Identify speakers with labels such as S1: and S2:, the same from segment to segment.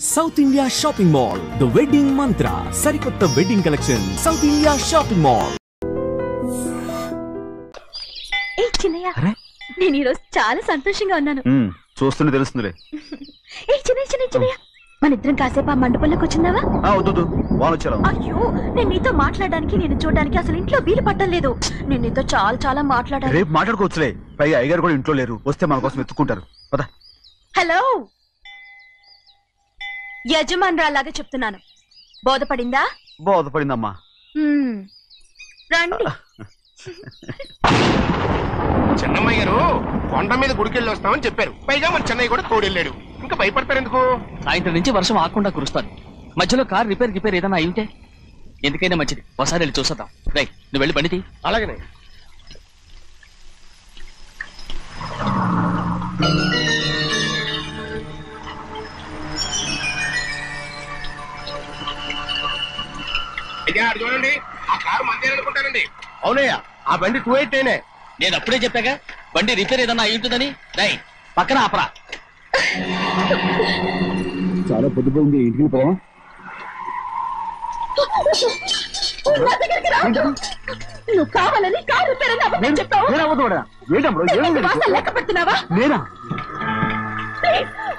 S1: South India Shopping Mall, The Wedding Mantra, Sarikotta Wedding Collection, South India Shopping Mall.
S2: ఏ చిన్నయ్య, నేను ఈ రోజు చాలా సంతోషంగా ఉన్నాను.
S3: చూస్తూనే తెలుస్తుందిలే.
S2: ఏ చిన్నయ్య, మన ఇద్దరం కాసేపు ఆ మండపంలోకి వచ్చిందావా?
S3: వద్దు, వాళ్ళు వచ్చారు.
S2: అయ్యో, నేను నీతో మాట్లాడడానికి, నేను చూడడానికి అసలు ఇంట్లో వీలు పట్టలేదు. నేను నీతో చాలా మాట్లాడాలి.
S3: రేపు మాట్లాడుకోవచ్చులే. పైగా అయ్యగారు కూడా ఇంట్లో లేరు, వస్తే మన కోసం ఎత్తుకుంటారు. పద.
S2: హలో, యజమానురాలాగా చెప్తున్నాను, బోధపడిందా?
S3: బోధపడిందమ్మా.
S2: రండి.
S4: చెన్నమ్మ గారు కొండ మీద గుడికెళ్ళి వస్తామని చెప్పారు. పైగా మన చెన్నయ్య కూడా తోడెళ్ళాడు. ఇంకా భయపడతారు ఎందుకు?
S5: సాయంత్రం నుంచి వర్షం ఆకుండా కురుస్తాను. మధ్యలో కార్ రిపేర్ ఏదైనా అయింటే ఎందుకైనా మంచిది, ఒకసారి వెళ్ళి చూసేద్దాం. రైట్, నువ్వు వెళ్ళి బండి.
S4: అలాగనే. చూడండి, ఆ కారు మందే అనుకుంటానండి. అవునయ్యా, ఆ బండి 289.
S5: నేను అప్పుడే చెప్పాగా బండి రిపేర్ ఏదన్నా అయి ఉంటుందని. రైట్, పక్కన ఆపరా.
S3: చాలా పొద్దుపోయింది, ఇంటికి పోవా?
S2: నువ్వు కావాలని కారు రిపేర్ అని అబద్ధం చెప్పావు. లెక్క పెడుతున్నావా?
S3: నేనా?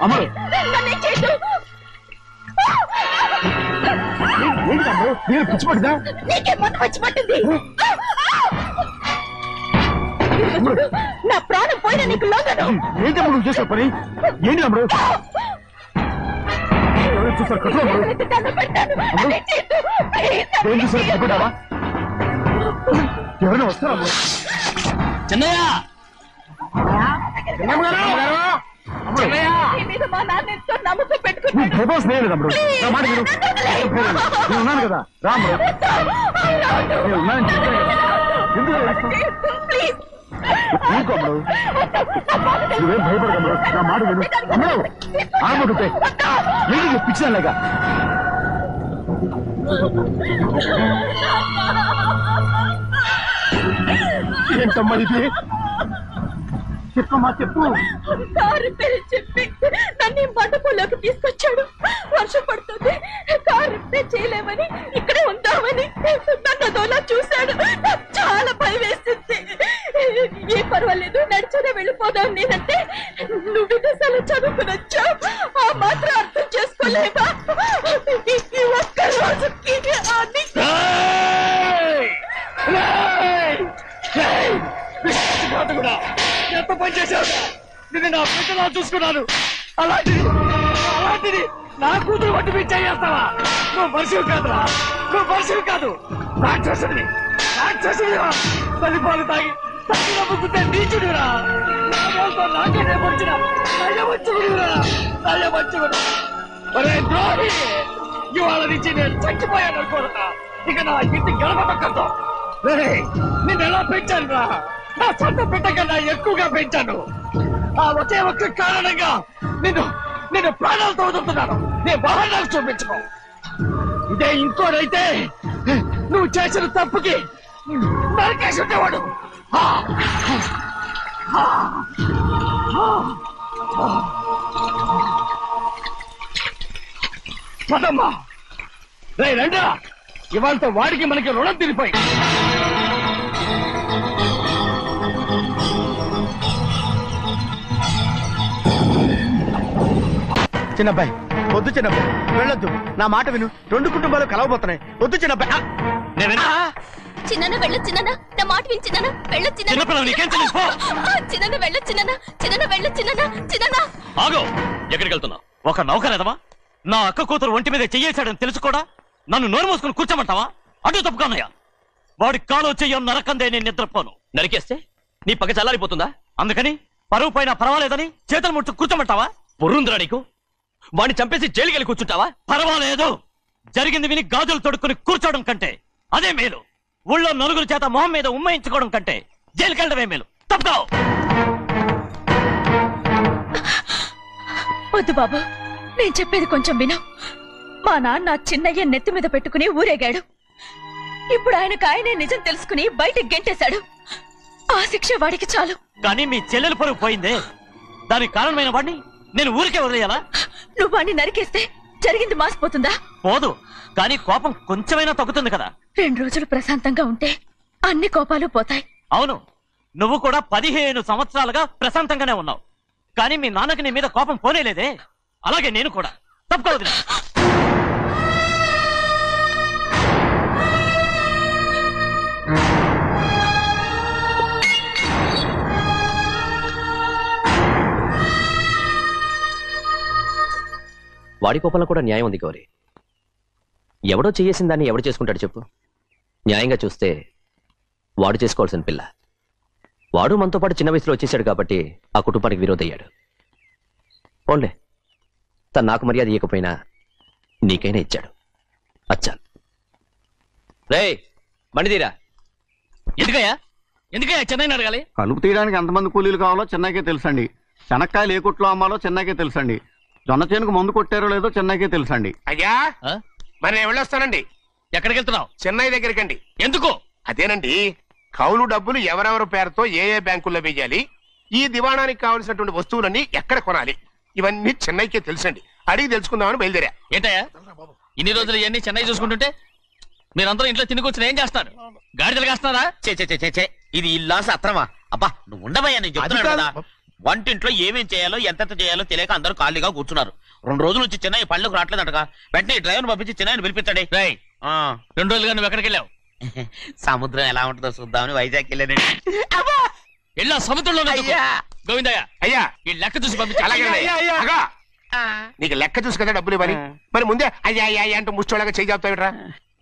S3: అమ్మ, పిచ్చి పట్టిందా?
S2: నీకే మొత్తం వచ్చి పట్టింది. నా ప్రాణం పోయినా నీకు లోగను.
S3: ఏంటమ్మా నువ్వు చేసే పని? ఏంటి అమ్మడు? చూసారు కట్టుకుంటావా? ఎవరైనా వస్తారా?
S5: చిన్నయ్య,
S2: మా నాన్న ఎంతో నమ్మకం పెట్టుకున్నాడు.
S3: ఉన్నాను కదా, రాము. నువ్వేం భయపడగలరు, నా మాట విను. అమ్మడు ఆడబడుతే ఏంటి పిచ్చాలేక? ఏంటమ్మా ఇది? చెప్పమ్మా, చెప్పు.
S2: కారు పేరు చెప్పి నన్ను మండపంలోకి తీసుకొచ్చాడు. వర్షం పడుతుంది, కారు రిపేర్ చేయలేమని ఇక్కడే ఉందామని నన్ను అదోలా చూశాడు. నాకు చాలా భయం వేసింది. ఏ పర్వాలేదు, నడిచనే వెళ్ళిపోదాం నేనంటే, నువ్వు విదేశాలు చదువుకుని వచ్చావు, ఆ మాత్రం అర్థం చేసుకోలేవా? ఈ ఒక్క రోజుకి
S5: ఎంత పని చేశావు? నిన్ను నా బిడ్డలా చూసుకున్నాను. అలాంటిది నా కూతురు వంటి మీద చేస్తావా? నువ్వు మనిషివి కాదురా, నువ్వు మనిషివి కాదు, రాక్షసుడివి. తల్లిపాలు తాగి నమ్ముకుంటే నీచుడురా. నాకేనే వచ్చిన నయవంచుకుడు. ఒరే ద్రోహి, ఇవాళ నుంచి నేను చచ్చిపోయాను అనుకోరా. ఇక నా ఇంటి గడపక్కతో నిన్ను ఎలా పెంచాను రా? నా సొంత బిడ్డ కన్నా ఎక్కువగా పెంచాను. ఆ ఒకే ఒక్క కారణంగా నిన్ను ప్రాణాలతో వదులుతున్నాను. నేను బహానాలు చూపించుకో. ఇదే ఇంకోడైతే నువ్వు చేసిన తప్పుకి నరికేసి ఉండేవాడు. పదమ్మా, రండా. ఇవాళతో వాడికి మనకి రుణం తిరిగిపోయి.
S3: చిన్నబ్బాయి, వద్దు చిన్నబ్బాయి, వెళ్ళొద్దు. నా మాట విను. 2 కుటుంబాలు కలవబోతున్నాయి. వద్దు చిన్నబ్బాయి.
S2: చిన్న వెళ్ళ చిన్న, నా మాట విని చిన్న వెళ్ళ చిన్న.
S5: ఆగో, ఎక్కడికి వెళ్తున్నావు? ఒక నౌకరేదవా? నా అక్క కూతురు ఒంటి మీద చెయ్యేశాడని తెలుసుకోడా నన్ను నోరు మూసుకుని కూర్చోమంటావా? అటు తప్పుకున్నాయా? వాడి కాలో చెయ్యం నరకందే నేను నిద్రపోను. నరికేస్తే నీ పక్క చల్లారిపోతుందా? అందుకని పరువు పైన పర్వాలేదని చేతులు ముట్టు కూర్చోమంటావా? బుర్రుందిరా నీకు? వాడిని చంపేసి జైలుకెళ్ళి కూర్చుంటావా? పర్వాలేదు, జరిగింది విని గాజులు తొడుక్కుని కూర్చోవడం కంటే అదే మేలు. ఊళ్ళో నలుగురు చేత మొహం మీద ఉమ్మయించుకోవడం కంటే జైలుకెళ్ళడమే మేలు. తప్పుకో.
S2: వద్దు బాబు, నేను చెప్పేది కొంచెం విను. మా నాన్న చిన్నయ్య నెత్తి మీద పెట్టుకుని ఊరేగాడు. ఇప్పుడు ఆయననే నిజం తెలుసుకుని బయటకు గెంటేశాడు. ఆ శిక్ష వాడికి చాలు.
S5: కానీ మీ చెల్లెలు పరువు పోయిందే, దానికి కారణమైన వాడిని నేను ఊరికే వదిలేయాలా?
S2: నువ్వు వాడిని నరికేస్తే జరిగింది మాసిపోతుందా?
S5: పోదు, కానీ కోపం కొంచెమైనా తగ్గుతుంది కదా.
S2: 2 రోజులు ప్రశాంతంగా ఉంటే అన్ని కోపాలు పోతాయి.
S5: అవును, నువ్వు కూడా 15 సంవత్సరాలుగా ప్రశాంతంగానే ఉన్నావు, కానీ మీ నాన్నకి నీ మీద కోపం పోనేలేదే. అలాగే నేను కూడా. తప్పుకోవద్దు.
S6: వాడి కోపంలో కూడా న్యాయం ఉంది గౌరీ. ఎవడో చేసిన దాన్ని ఎవడు చేసుకుంటాడు చెప్పు? న్యాయంగా చూస్తే వాడు చేసుకోవాల్సిన పిల్ల. వాడు మనతో పాటు చిన్న వయసులో వచ్చేసాడు కాబట్టి ఆ కుటుంబానికి విరోధయ్యాడు. పోన్లే, తను నాకు మర్యాద ఇవ్వకపోయినా నీకైనా ఇచ్చాడు. అచ్చా రే బండిదీరా.
S5: ఎందుకయ్యా చెన్నైని అడగాలి?
S3: కలుపు తీయడానికి ఎంతమంది కూలీలు కావాలో చెన్నైకే తెలుసండి. శనక్కాయలు ఏ కొట్లో అమ్మాలో చెన్నైకే తెలుసండి. జొన్న చేనుకు మందు కొట్టారో లేదో చెన్నైకే తెలుసండి.
S4: అయ్యా మరి నేను వెళ్ళొస్తానండి.
S5: ఎక్కడికి వెళ్తున్నావు?
S4: చెన్నై దగ్గరికండి.
S5: ఎందుకు?
S4: అదేనండి, కౌలు డబ్బులు ఎవరెవరి పేరుతో ఏ ఏ బ్యాంకుల్లో వేయాలి, ఈ దివాణానికి కావలసినటువంటి వస్తువులన్నీ ఎక్కడ కొనాలి, ఇవన్నీ చెన్నైకే తెలుసండి. అడిగి తెలుసుకుందామని బయలుదేరా.
S5: ఏంటయ్యా ఇన్ని రోజులు ఇవన్నీ చెన్నై చూసుకుంటుంటే మీరందరూ ఇంట్లో తినుకొచ్చిన ఏం చేస్తారు? గాడిదలు కాస్తున్నారా?
S7: చే ఇది ఇల్లా సత్రమా? అబ్బా నువ్వు ఉండబోయా, నేను చెప్తున్నాను కదా. వంటింట్లో ఏమేం చేయాలో ఎంతెంత చేయాలో తెలియక అందరూ ఖాళీగా కూర్చున్నారు. 2 రోజుల నుంచి చెన్నై పళ్ళకు రావట్లేదంటగా. వెంటనే డ్రైవర్ పంపించి చెన్నైని పిలిపించండి.
S5: 2 రోజులుగా నువ్వు ఎక్కడికి వెళ్ళావు?
S7: సముద్రం ఎలా ఉంటుందో చూద్దామని వైజాగ్ వెళ్ళానండి.
S5: వెళ్ళా సముద్రంలో గోవిందయ్య
S4: అయ్యా
S5: ఈ లెక్క చూసి పంపించి.
S4: అలాగే నీకు లెక్క చూసి కదా డబ్బులు ఇవ్వాలి. మరి ముందే అయ్యా అయ్యా అంటూ ముష్టోళ్ళగా చేయి చెప్తావిట్రా.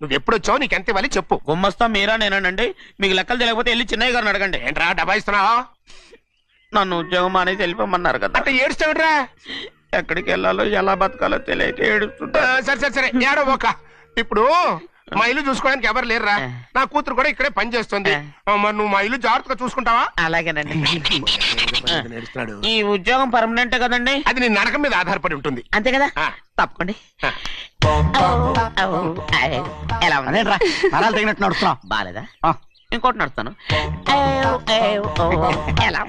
S4: నువ్వు ఎప్పుడు వచ్చావు, నీకు ఎంత ఇవ్వాలి చెప్పు.
S7: గుమ్మస్తా మీరా నేనండి. మీకు లెక్కలు తెలియకపోతే వెళ్ళి చెన్నై గారిని అడగండి.
S4: ఏంట్రా డబ్బా ఇస్తున్నావా?
S7: నన్ను ఉద్యోగం అనేది వెళ్ళిపోమన్నారు కదా.
S4: అంటే ఏడుస్తావిట్రా?
S7: ఎక్కడికి వెళ్ళాలో ఎలా బతకాలో తెలియక ఏడుస్తుంటా.
S4: సరే ఏడో ఒక. ఇప్పుడు మా ఇల్లు చూసుకోవడానికి ఎవరు లేరురా. నా కూతురు కూడా ఇక్కడే పని చేస్తుంది. మరి నువ్వు మా ఇల్లు జాగ్రత్తగా చూసుకుంటావా?
S7: అలాగేనండి. ఈ ఉద్యోగం పర్మనెంట్ కదండి?
S4: అది నీ నరకం మీద ఆధారపడి ఉంటుంది.
S7: అంతే కదా, తప్పకండి. ఎలా
S3: అదేంట్రా నరాలు తగినట్టు నడుస్తున్నా?
S7: బాలేదా? ఇంకోటి నడుస్తాను. ఎలా?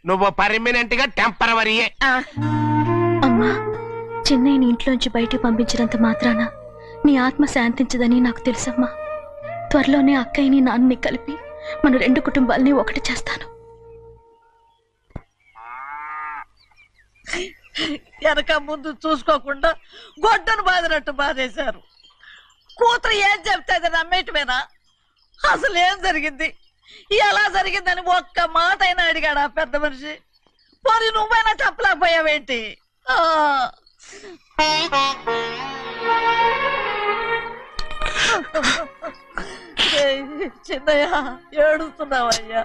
S4: నువ్వు పర్మనెంట్ గా టెంపరవరీయే.
S2: అమ్మా, చెన్నైని ఇంట్లోంచి బయటికి పంపించినంత మాత్రాన నీ ఆత్మ శాంతించదని నాకు తెలుసమ్మా. త్వరలోనే అక్కయ్యని నాన్నని కలిపి మన 2 కుటుంబాలని ఒకటి చేస్తాను.
S8: వెనక ముందు చూసుకోకుండా గొడ్డను బాదినట్టు బాధేశారు. కూతురు ఏం చెప్తే అది నమ్మేటమేనా? అసలు ఏం జరిగింది, ఎలా జరిగిందని ఒక్క మాట అయినా అడిగాడు ఆ పెద్ద మనిషి. పోనీ నువ్వైనా చెప్పలేకపోయావేంటి? చిన్నయ్య ఏడుస్తున్నావయ్యా?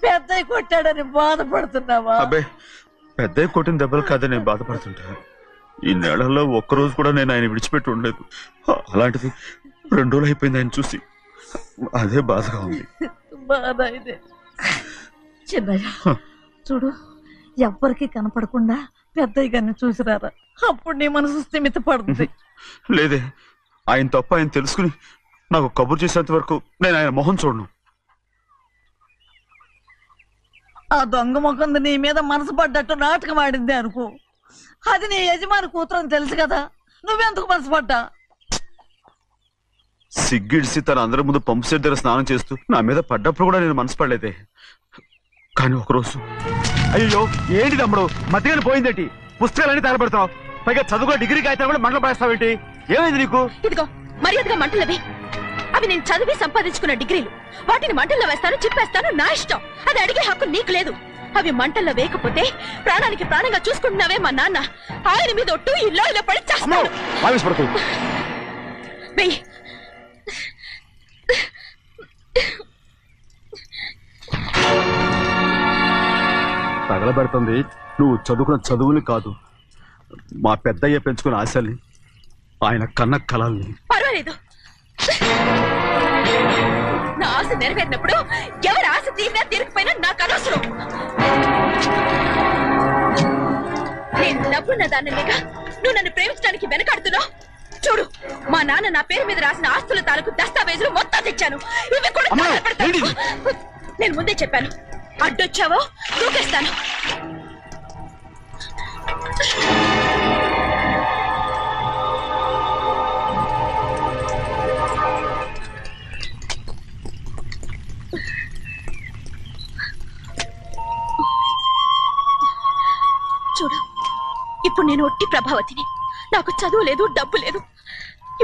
S8: పెద్దయ్య కొట్టాడని బాధపడుతున్నావా?
S9: అబ్బే, పెద్దయ్య కొట్టిన దెబ్బలు కాదని నేను బాధపడుతుంటా. ఈ నెలల్లో ఒక్కరోజు కూడా నేను ఆయన విడిచిపెట్టి ఉండలేదు. అలాంటిది 2 రోజులు అయిపోయింది ఆయన చూసి. అదే బాధగా ఉంది.
S8: బాధ ఇదే. చిన్నయ్య చూడు, ఎవ్వరికి కనపడకుండా పెద్దయ్య గారిని చూసిరారా, అప్పుడు నీ మనసు స్థిమిత పడుతుంది.
S9: లేదే, ఆయన తప్ప ఆయన తెలుసుకుని నాకు కబురు చేసేంత వరకు నేను ఆయన మొహం చూడను.
S8: ఆ దొంగ ముఖంది నీ మీద మనసు పడ్డట్టు నాటకం ఆడింది అనుకో. అది నీ యజమాని కూతురు అని తెలుసు కదా, నువ్వెందుకు మనసు పడ్డా?
S9: సిగ్గిడిసి తన అందరి ముందు పంపు సెట్ దగ్గర స్నానం చేస్తూ నా మీద పడ్డప్పుడు కూడా నేను మనసు పడలేదే. కానీ ఒకరోజు
S3: అయ్యో ఏంటి తమ్ముడు, మధ్యగానే పోయిందేంటి? పుస్తకాలన్నీ తగలబెడతావు, పైగా చదువుకో డిగ్రీ కాగితాలు కూడా మంటలు పడేస్తావేంటి? ఏమైంది నీకు?
S2: ఇదిగో మర్యాదగా మంటలవి. అవి నేను చదివి సంపాదించుకున్న డిగ్రీలు. వాటిని మంటల్లో వేస్తాను, చిప్పేస్తాను, నా ఇష్టం. అది అడిగే హక్కు నీకు లేదు. అవి మంటల్లో వేయకపోతే ప్రాణానికి ప్రాణంగా చూసుకుంటున్నావే మా నాన్న, ఆయన మీద ఒట్టు ఇలా ఇలా పడి చేస్తాను.
S3: తగలబెడుతుంది నువ్వు చదువుకున్న చదువుని కాదు, మా పెద్దయ్య పెంచుకున్న ఆశల్ని, ఆయన కన్న కళల్ని.
S2: పర్వాలేదు, నా ఆశ నెరవేరినప్పుడు ఎవరి ఆశ తీరినా తీరకపోయినా నాకు అనవసరం. నేను డబ్బున్న దానిగా నువ్వు నన్ను ప్రేమించడానికి వెనకాడుతున్నావు. చూడు, మా నాన్న నా పేరు మీద రాసిన ఆస్తుల తాలూకు దస్తావేజులు మొత్తం తెచ్చాను. ఇవి కూడా నేను ముందే చెప్పాను, అడ్డొచ్చావో దూకేస్తాను. ఇప్పుడు నేను ఒట్టి ప్రభావతిని. నాకు చదువు లేదు, డబ్బు లేదు.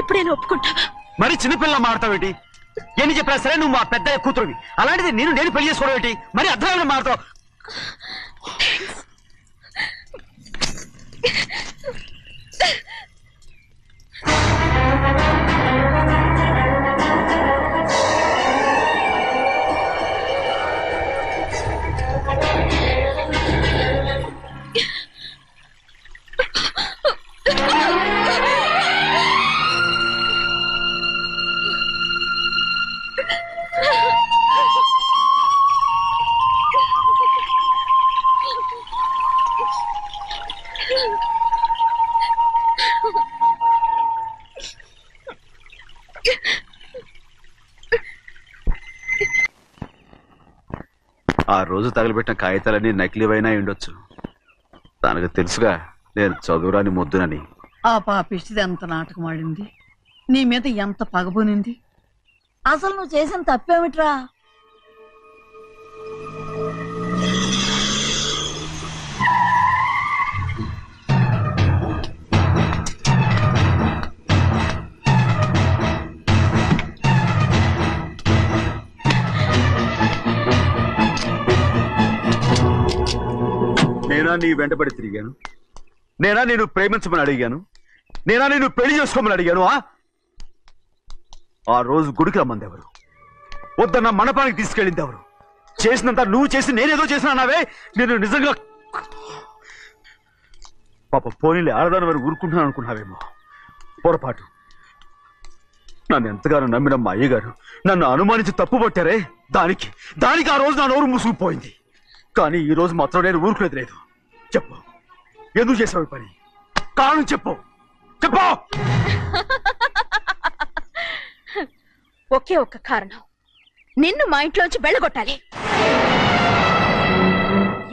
S2: ఇప్పుడు నేను ఒప్పుకుంటావా?
S10: మరి చిన్నపిల్ల మాడతావేటి? ఎన్ని చెప్పినా సరే నువ్వు మా పెద్ద కూతురువి. అలాంటిది నేను పెళ్లి చేసుకోవడం ఏంటి? మరి అర్థమైన మాడతావు.
S9: ఆ రోజు తగలబెట్టిన కాగితాలన్నీ నకిలీవైనా ఉండొచ్చు. తనకు తెలుసుగా నేను చదువురాని ముద్దునని.
S8: ఆ పాపిష్టిది ఎంత నాటకం ఆడింది, నీ మీద ఎంత పగబోనింది. అసలు నువ్వు చేసిన తప్పేమిట్రా?
S9: నేనా నీ వెంటబడి తిరిగాను? నేనా నేను ప్రేమించమని అడిగాను? నేనా నేను పెళ్లి చేసుకోమని అడిగాను? ఆ రోజు గుడికి రమ్మంది ఎవరు? వద్దన్న మండపానికి తీసుకెళ్ళింది ఎవరు? చేసినంత నువ్వు చేసి నేనేదో చేసిన అన్నావే. నేను నిజంగా పాప పోనీలే ఆడదాని వారు ఊరుకుంటున్నాను అనుకున్నావేమో. పొరపాటు. నన్ను ఎంతగానో నమ్మిన మా అయ్యగారు నన్ను అనుమానించి తప్పుపట్టారే, దానికి ఆ రోజు నా నోరు మూసుకుపోయింది. కానీ ఈ రోజు మాత్రం నేను ఊరుకునేది లేదు. చెప్పు, ఎందుకు చేసావు పని? కారణం చెప్పు.
S2: ఒకే ఒక్క కారణం, నిన్ను మా ఇంట్లోంచి వెళ్ళగొట్టాలి.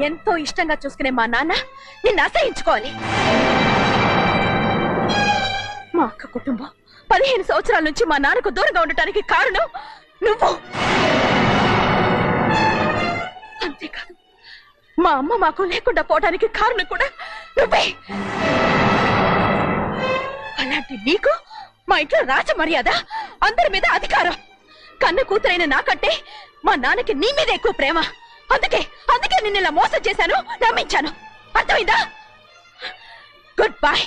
S2: ఎంతో ఇష్టంగా చూసుకునే మా నాన్న నిన్ను అసహించుకోవాలి. మా అక్క కుటుంబం 15 సంవత్సరాల నుంచి మా నాన్నకు దూరంగా ఉండటానికి కారణం నువ్వు. అంతేకాదు, మా అమ్మ మాకు లేకుండా పోవడానికి కారణం కూడా నువ్వే. అలాంటి నీకు మా ఇంట్లో రాజ మర్యాద, అందరి మీద అధికారం. కన్న కూతురైన నాకంటే మా నాన్నకి నీ మీద ఎక్కువ ప్రేమ. అందుకే నిన్ను ఇలా మోసం చేశాను, నమ్మించాను. అర్థమైందా? Good bye.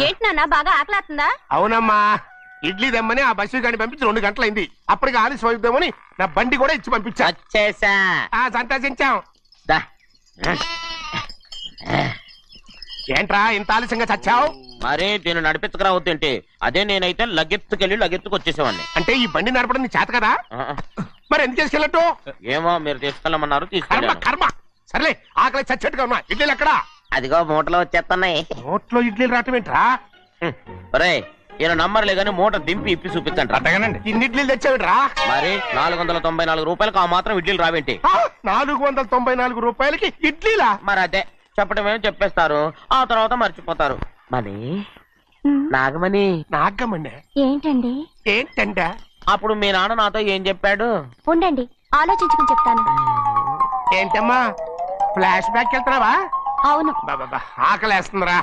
S2: ఏంటి నాన్న, బాగా ఆకలాతుందా?
S4: అవునమ్మా, ఇడ్లీ దమ్మని ఆ బస్సు గాని పంపించి 2 గంటలైంది. అప్పటికి ఆలస్యం అవుతామని నా బండి కూడా ఇచ్చి పంపించా. సంతోషించాం. ఏంట్రా ఇంత ఆలస్యంగా చచ్చావు?
S7: మరి దీన్ని నడిపించకరావద్దేంటి? అదే నేనైతే లగెత్తుకు వచ్చేసేవాడిని.
S4: అంటే ఈ బండి నడపడం నీ చేత కదా? మరి ఎందుకు తీసుకెళ్ళట్టు?
S7: ఏమో మీరు తీసుకెళ్ళమన్నారు, తీసుకెళ్ళాను.
S4: కర్మ. సర్లే, ఆకలి చచ్చట్టుగా ఉన్నా. ఇడ్లీలు ఎక్కడా?
S7: అదిగో మూటలో వచ్చేస్తున్నాయి.
S4: మూటలో ఇడ్లీలు రావటం ఏంట్రా?
S7: రే, ఈయన నంబర్లే గానీ మూట దింపి ఇప్పి చూపించండి.
S4: అట్టగానండి. ఇన్ని ఇడ్లీలు తెచ్చావిడ్రా?
S7: మరి 494 రూపాయలకు ఆ మాత్రం ఇడ్లీలు రావేంటి?
S4: 494 రూపాయలకి ఇడ్లీలా?
S7: మరి అదే చెప్పడమేమో చెప్పేస్తారు, ఆ తర్వాత మర్చిపోతారు. మనీ నాగమణి.
S4: నాగమణి
S2: ఏంటండి?
S4: ఏంటంట?
S7: అప్పుడు మీ నాన్న నాతో ఏం చెప్పాడు?
S2: ఉండండి, ఆలోచించుకుని చెప్తాను.
S4: ఏంటమ్మా, ఫ్లాష్ బ్యాక్ వెళ్తున్నావా?
S2: అవును.
S4: ఆకలేస్తుందిరా.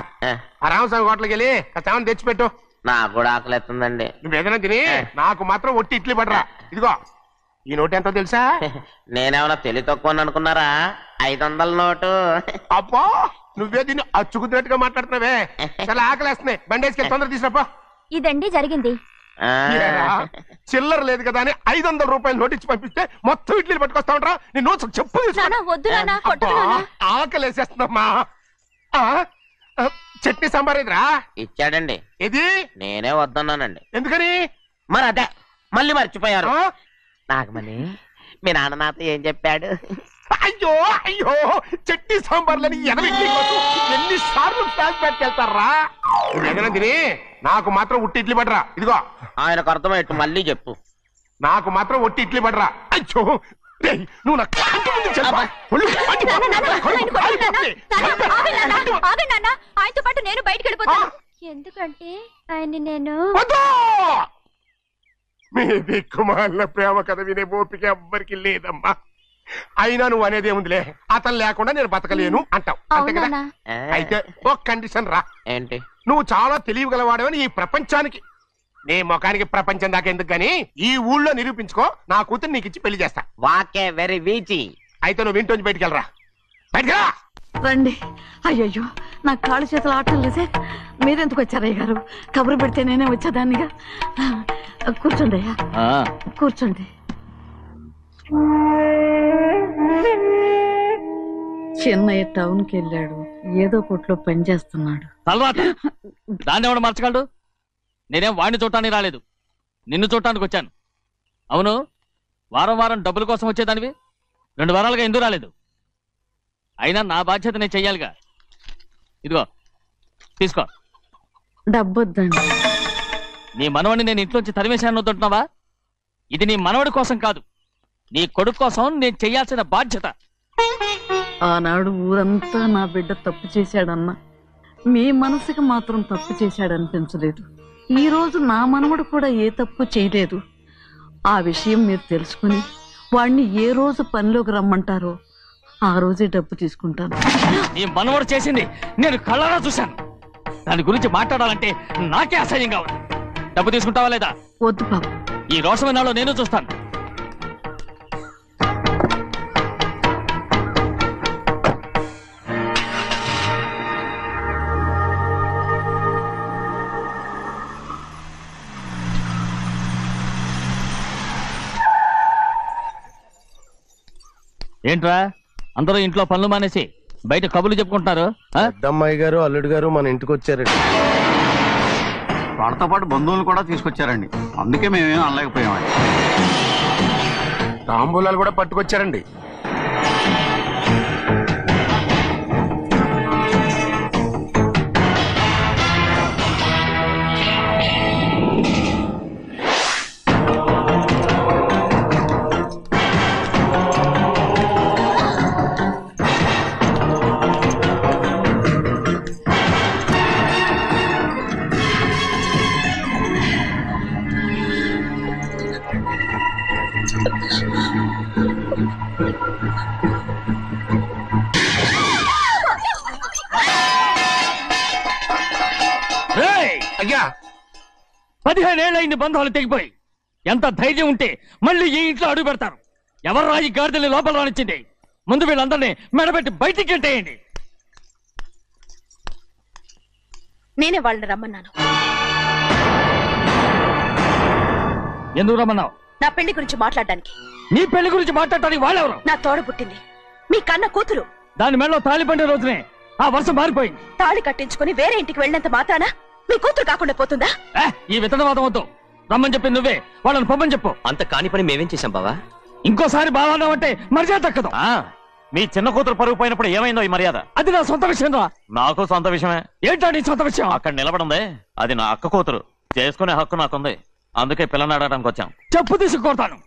S4: రామస్వామి హోటల్కి వెళ్ళి కాస్త తెచ్చిపెట్టు.
S7: నాకు కూడా ఆకలేస్తుందండి.
S4: నువ్వేదైనా తిని నాకు మాత్రం ఒట్టి ఇడ్లీ పడరా. ఇదిగో, ఈ నోటు ఎంతో తెలుసా?
S7: నేనేమన్నా తెలివి తక్కువ అనుకున్నారా? 500 నోటు.
S4: అబ్బా, నువ్వే దీన్ని అచ్చుకుతున్నట్టుగా మాట్లాడుతున్నావే. చాలా ఆకలేస్తున్నాయి, బండేసుకెళ్ళి తొందర తీసినప్పా.
S2: ఇదండి జరిగింది.
S4: చిల్లర లేదు కదా అని 500 రూపాయలు నోటు ఇచ్చి పంపిస్తే మొత్తం ఇడ్లీలు పట్టుకొస్తా ఉంటా. నీ నోట్స్ చెప్పు. ఆకలేసేస్తున్నామ్మా. చట్నీ సాంబార్ ఇదిరా?
S7: ఇచ్చాడండి.
S4: ఇది
S7: నేనే వద్దన్నానండి.
S4: ఎందుకని?
S7: మరి అదే మళ్ళీ మర్చిపోయారు. నాగమణి, మీ నాన్న నాతో ఏం చెప్పాడు?
S4: అయ్యో చట్నీ సాంబార్లని ఎన్నిసార్లు ఫ్లాష్ బ్యాక్ వెళ్తారా? ఏదైనా తిని నాకు మాత్రం ఉట్టి ఇడ్లీ పడరా. ఇదిగో,
S7: ఆయనకు అర్థమయ్యట్టు మళ్ళీ చెప్పు.
S4: నాకు మాత్రం ఒట్టి ఇడ్లీ పడరా. అయ్యో, నువ్వు
S2: ఆయనతో పాటు నేను బయటకు వెళ్ళిపోతాను. ఎందుకంటే ఆయన నేను
S4: మీ దిక్కుమాలిన ప్రేమ కథ వినే ఓపిక ఎవ్వరికి లేదమ్మా. అయినా నువ్వు అనేది ఏముందిలే, అతను లేకుండా నేను బతకలేను అంటావు అంతే కదా. అయితే ఒక కండిషన్ రా.
S7: ఏంటి?
S4: నువ్వు చాలా తెలియగలవాడవని ఈ ప్రపంచానికి, నీ ముఖానికి ప్రపంచం దాకా ఎందుకు గానీ ఈ ఊళ్ళో నిరూపించుకో. నా కూతురు నీకు ఇచ్చి పెళ్లి చేస్తా.
S7: వాకే వెరీ వీచి.
S4: అయితే నువ్వు ఇంటి నుంచి బయటికి వెళ్ళరా. బయటికి
S8: రండి. అయ్యయ్యో నా కాళ్ళు చేతులు ఆటలు లేసే. మీరెందుకు వచ్చారయ్య గారు? కబురు పెడితే నేనే వచ్చేదాన్నిగా. కూర్చోండి అయ్యా, కూర్చోండి. చెన్నయ్య టౌన్కి వెళ్ళాడు, ఏదో కొట్లో పని చేస్తున్నాడు.
S5: దాన్ని ఎవడు మార్చగలడు? నేనేం వాడిని చూడటానికి రాలేదు, నిన్ను చూడటానికి వచ్చాను. అవును, వారం వారం డబ్బుల కోసం వచ్చేదానివి 2 వారాలుగా ఎందుకు రాలేదు? అయినా నా బాధ్యత నేను చెయ్యాలిగా. ఇదిగో తీసుకో.
S8: డబ్బొద్దండి.
S5: నీ మనవడిని నేను ఇంట్లోంచి తరివేశాను వద్దంటున్నావా? ఇది నీ మనవడి కోసం కాదు, నీ కొడుకు కోసం నేను చెయ్యాల్సిన బాధ్యత.
S8: ఆనాడు ఊరంతా నా బిడ్డ తప్పు చేశాడన్నా, మీ మనసుకి మాత్రం తప్పు చేశాడనిపించలేదు. ఈ రోజు నా మనవడు కూడా ఏ తప్పు చేయలేదు. ఆ విషయం మీరు తెలుసుకుని వాడిని ఏ రోజు పనిలోకి రమ్మంటారో ఆ రోజే డబ్బు తీసుకుంటాను.
S5: నీ మనవడు చేసింది నేను కళ్ళారా చూశాను. దాని గురించి మాట్లాడాలంటే నాకే అసహ్యంగా ఉంది. డబ్బు తీసుకుంటావా లేదా?
S8: వద్దు బాబు.
S5: ఈ రోషమైన నాలో నేను చూస్తాను. ఏంట్రా అందరూ ఇంట్లో పనులు మానేసి బయట కబుర్లు చెప్పుకుంటున్నారు?
S11: పెద్దమ్మాయి గారు అల్లుడు గారు మన ఇంటికి వచ్చారండి.
S3: వాళ్ళతో పాటు బంధువులు కూడా తీసుకొచ్చారండి, అందుకే మేమేం అనలేకపోయామండి.
S4: తాంబూలాలు కూడా పట్టుకొచ్చారండి. అయ్యా
S5: 15 ఏళ్ళైంది బంధాలు తెగిపోయి. ఎంత ధైర్యం ఉంటే మళ్ళీ ఈ ఇంట్లో అడుగు పెడతారు? ఎవరు రాయి గాడిదల్ని లోపల రానిచ్చింది? ముందు వీళ్ళందరినీ మెడబెట్టి బయటికి గెంటేయండి.
S2: నేనే వాళ్ళని రమ్మన్నాను.
S5: ఎందుకు రమ్మన్నావు?
S2: నా పెళ్లి గురించి మాట్లాడడానికి.
S5: నీ పెళ్లి గురించి మాట్లాడటానికి వాళ్ళెవరు?
S2: నా తోడ పుట్టింది, మీ కన్న కూతురు.
S5: దాని మెడలో తాళి పండే రోజునే ఆ వర్షం మారిపోయింది.
S2: తాళి కట్టించుకుని వేరే ఇంటికి వెళ్ళినంత మాత్రాన మీ కూతురు కాకుండా పోతుందా?
S5: ఈ విత్తనవాదం వద్దు. రమ్మని చెప్పి నువ్వే వాళ్ళని పంపని చెప్పు.
S6: అంత కాని పని మేమేం చేశాం బావా?
S5: ఇంకోసారి బావాన్నావంటే మర్యాద తక్కదు. మీ చిన్న కూతురు పరుగు పోయినప్పుడు ఏమైందో ఈ మర్యాద? అది నా సొంత విషయం రా. నాకు సొంత విషయమే. ఏంటో నీ సొంత విషయం? అక్కడ నిలబడింది అది నా అక్క కూతురు, చేసుకునే హక్కు నాకుంది. అందుకే పిల్లని అడగడానికి వచ్చాం. చెప్పు తీసుకొడతాను.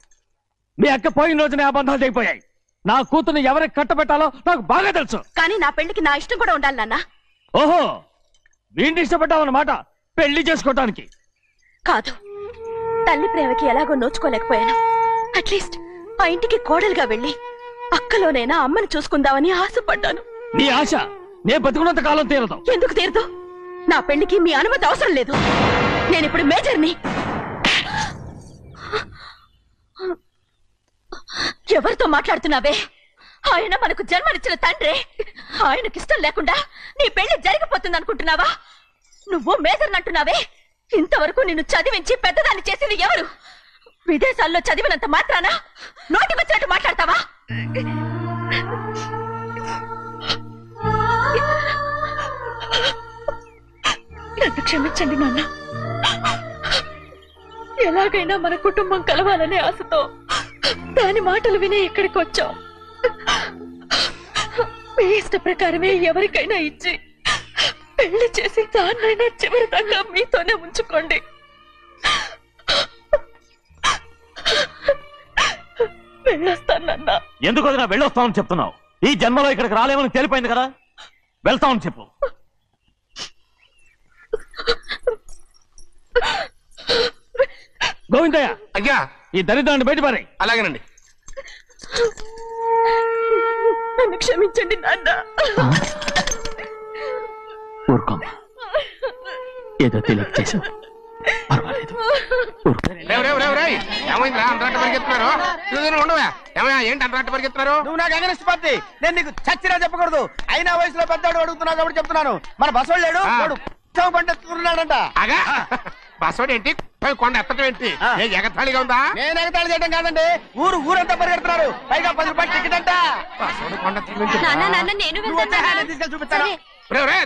S5: మీ అక్క పోయిన రోజునే ఆ బంధాలు తెగిపోయాయి. నా కూతుర్ని ఎవరికి కట్టబెట్టాలో నాకు బాగా తెలుసు.
S2: కానీ నా పెళ్లికి నా ఇష్టం కూడా ఉండాలి నాన్న.
S5: ఓహో, వీడిని ఇష్టపడ్డావన్నమాట పెళ్లి చేసుకోవటానికి?
S2: కాదు, తల్లి ప్రేమకి ఎలాగో నోచుకోలేకపోయాను. అట్లీస్ట్ ఆ ఇంటికి కోడలుగా వెళ్ళి అక్కలోనైనా అమ్మని చూసుకుందామని ఆశపడ్డాను.
S5: నీ ఆశ నే బతుకున్నంత కాలం తీరదు.
S2: ఎందుకు తీరదు? నా పెళ్లికి మీ అనుమతి అవసరం లేదు. నేనిప్పుడు మేజర్ని. ఎవరితో మాట్లాడుతున్నావే? ఆయన మనకు జన్మనిచ్చిన తండ్రి. ఆయనకిష్టం లేకుండా నీ పెళ్లి జరిగిపోతుంది అనుకుంటున్నావా? నువ్వు మేజర్ అంటున్నావే. ఇంతవరకు నిన్ను చదివించి పెద్దదాన్ని చేసింది ఎవరు? విదేశాల్లో చదివినంత మాత్రాన నోటికొచ్చినట్టు మాట్లాడతావా? నన్ను క్షమించండి నాన్న. ఎలాగైనా మన కుటుంబం కలవాలనే ఆశతో దాని మాటలు వినే ఇక్కడికి వచ్చాం. మీ ఇష్ట ప్రకారమే ఎవరికైనా ఇచ్చి పెళ్లి చేసి దాన్నైనా చివరి దాకా మీతోనే ఉంచుకోండి. వెళ్ళొస్తానన్నా.
S5: ఎందుకు వదినా వెళ్ళొస్తామని చెప్తున్నావు? ఈ జన్మలో ఇక్కడికి రాలేమని తెలిపోయింది కదా. వెళ్తామని చెప్పు.
S12: గోవిందయ్య
S4: అయ్యా
S12: ఈ దరిద్రాన్ని బయటపడే.
S4: అలాగేనండి.
S2: నన్ను క్షమించండి నాన్న.
S5: ఊరుకోమ్మా, ఏదో తెలియక చేశావు, పర్వాలేదు.
S4: ఏమైందిరా అంతరాట పరిగెత్తున్నారు? ఉండవా ఏమయ్యా, ఏంటి అంతరాట పరిగెత్తున్నారు?
S10: నువ్వు నాకు అగనిస్ట్ పార్టీ, నేను నీకు చచ్చినా చెప్పకూడదు. అయినా వయసులో పెద్దవాడు అడుగుతున్నావు కాబట్టి చెప్తున్నాను. మన బసవాడు లేడు, వాడు పండుతున్నాడంట.
S4: అగా బసోడు ఏంటి, కొండ ఎత్తడం ఏంటి? ఎగతాళిగా ఉందా?
S10: నేను ఎగతాళి చేయడం కాదండి, ఊరంతా పరిగెడుతున్నారు. పైగా 10 రూపాయలు టికెట్ అంట.
S4: బసోడు కొండ
S10: తీసుకెళ్ళి చూపిస్తాను.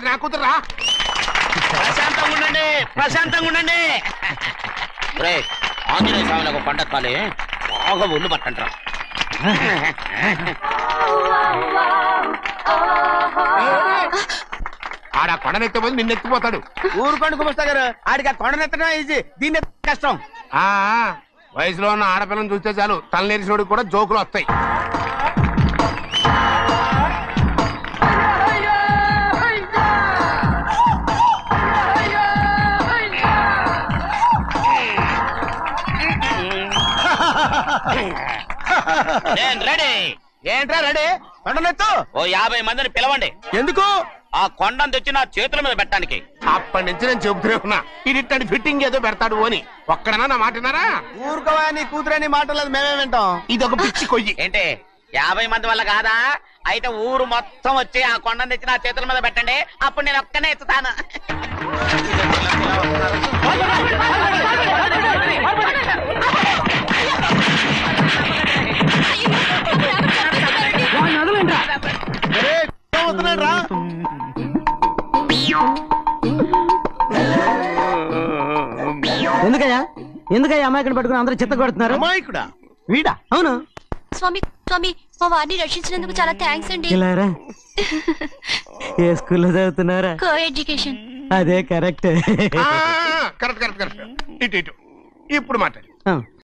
S4: నా కూతురా.
S7: ప్రశాంతంగా ఉండండి, ప్రశాంతంగా ఉండండి. ఆంజనేయ స్వామిని ఒక పండగ కాలే బాగా ఒళ్ళు పట్టంటారా.
S4: ఆడ కొండనెత్తే పోతే నిన్నెత్తిపోతాడు.
S10: ఊరుకోండి కుమస్తా గారు, ఆడికి ఆ కొండనెత్తడం ఈజీ, దీన్ని కష్టం.
S4: వయసులో ఉన్న ఆడపిల్లని చూస్తే చాలు తలనేరిసినోడికి కూడా జోకులు వస్తాయి.
S7: రెడీ.
S10: ఏంట్రా రెడీ? కొండనెత్తు.
S7: ఓ 50 మందిని పిలవండి.
S10: ఎందుకు?
S7: ఆ కొండను తెచ్చి నా చేతుల మీద పెట్టడానికి.
S4: అప్పటి నుంచి నేను చెబుతూనే ఉన్నా, ఇది ఫిట్టింగ్ ఏదో పెడతాడు అని. ఒక్కడనా నా మాట విన్నారా?
S10: ఊరుకోవా, నీ కూతురని మాటలేదు, మేమే వింటాం.
S4: ఇదొక పిచ్చి కొయ్యి.
S7: ఏంటి 50 మంది వల్ల కాదా? అయితే ఊరు మొత్తం వచ్చి ఆ కొండను తెచ్చి నా చేతుల మీద పెట్టండి, అప్పుడు నేను ఒక్కనే ఎత్తుతాను.
S10: ఎందుకయ్యా అమాయకుడు పట్టుకుని అందరూ చిత్త కొడుతున్నారు?
S4: అమాయకుడా?
S10: వీడా? అవును.
S2: స్వామి స్వామి, మా వారిని రక్షించినందుకు చాలా థ్యాంక్స్ అండి.
S10: ఏ స్కూల్లో చదువుతున్నారా?
S2: Co education.
S10: అదే కరెక్ట్.
S4: కరెక్ట్. ఇటు ఇప్పుడు మాట్లాడు.